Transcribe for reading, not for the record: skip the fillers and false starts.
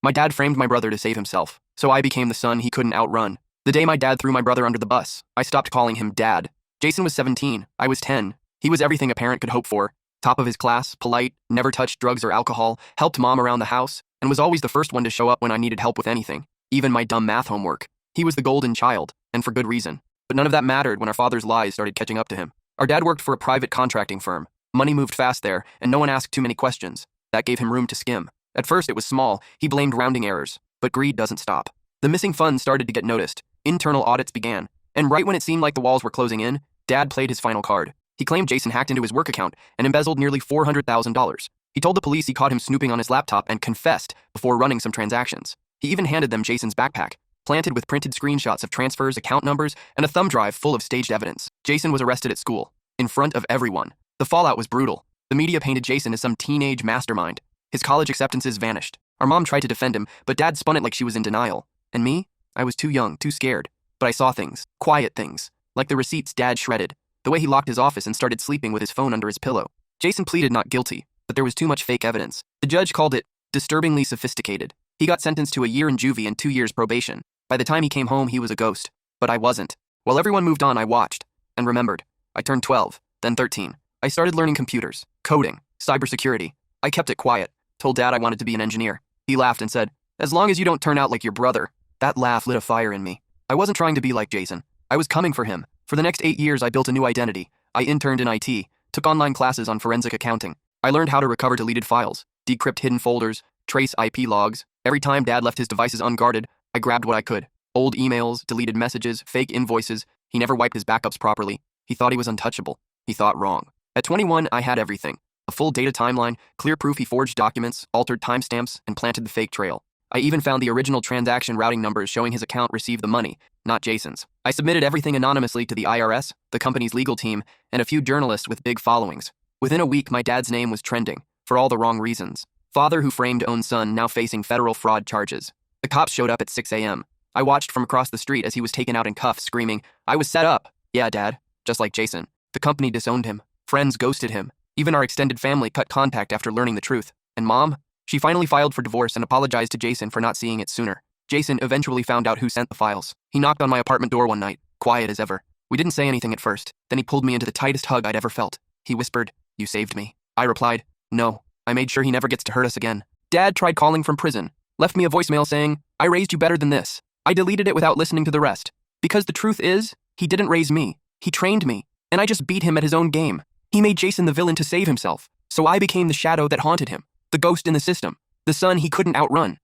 My dad framed my brother to save himself, so I became the son he couldn't outrun. The day my dad threw my brother under the bus, I stopped calling him Dad. Jason was 17, I was 10. He was everything a parent could hope for. Top of his class, polite, never touched drugs or alcohol, helped mom around the house, and was always the first one to show up when I needed help with anything, even my dumb math homework. He was the golden child, and for good reason. But none of that mattered when our father's lies started catching up to him. Our dad worked for a private contracting firm. Money moved fast there, and no one asked too many questions. That gave him room to skim. At first it was small, he blamed rounding errors, but greed doesn't stop. The missing funds started to get noticed. Internal audits began, and right when it seemed like the walls were closing in, Dad played his final card. He claimed Jason hacked into his work account and embezzled nearly $400,000. He told the police he caught him snooping on his laptop and confessed before running some transactions. He even handed them Jason's backpack, planted with printed screenshots of transfers, account numbers, and a thumb drive full of staged evidence. Jason was arrested at school, in front of everyone. The fallout was brutal. The media painted Jason as some teenage mastermind. His college acceptances vanished. Our mom tried to defend him, but Dad spun it like she was in denial. And me? I was too young, too scared. But I saw things, quiet things, like the receipts Dad shredded, the way he locked his office and started sleeping with his phone under his pillow. Jason pleaded not guilty, but there was too much fake evidence. The judge called it disturbingly sophisticated. He got sentenced to a year in juvie and 2 years probation. By the time he came home, he was a ghost. But I wasn't. While everyone moved on, I watched and remembered. I turned 12, then 13. I started learning computers, coding, cybersecurity. I kept it quiet, told Dad I wanted to be an engineer. He laughed and said, "As long as you don't turn out like your brother." That laugh lit a fire in me. I wasn't trying to be like Jason. I was coming for him. For the next 8 years, I built a new identity. I interned in IT, took online classes on forensic accounting. I learned how to recover deleted files, decrypt hidden folders, trace IP logs. Every time Dad left his devices unguarded, I grabbed what I could. Old emails, deleted messages, fake invoices. He never wiped his backups properly. He thought he was untouchable. He thought wrong. At 21, I had everything. A full data timeline, clear proof he forged documents, altered timestamps, and planted the fake trail. I even found the original transaction routing numbers showing his account received the money, not Jason's. I submitted everything anonymously to the IRS, the company's legal team, and a few journalists with big followings. Within a week, my dad's name was trending, for all the wrong reasons. Father who framed own son now facing federal fraud charges. The cops showed up at 6 a.m. I watched from across the street as he was taken out in cuffs, screaming, "I was set up." Yeah, Dad, just like Jason. The company disowned him. Friends ghosted him. Even our extended family cut contact after learning the truth. And Mom? She finally filed for divorce and apologized to Jason for not seeing it sooner. Jason eventually found out who sent the files. He knocked on my apartment door one night, quiet as ever. We didn't say anything at first. Then he pulled me into the tightest hug I'd ever felt. He whispered, "You saved me." I replied, "No, I made sure he never gets to hurt us again." Dad tried calling from prison, left me a voicemail saying, "I raised you better than this." I deleted it without listening to the rest. Because the truth is, he didn't raise me. He trained me, and I just beat him at his own game. He made Jason the villain to save himself, so I became the shadow that haunted him, the ghost in the system, the son he couldn't outrun.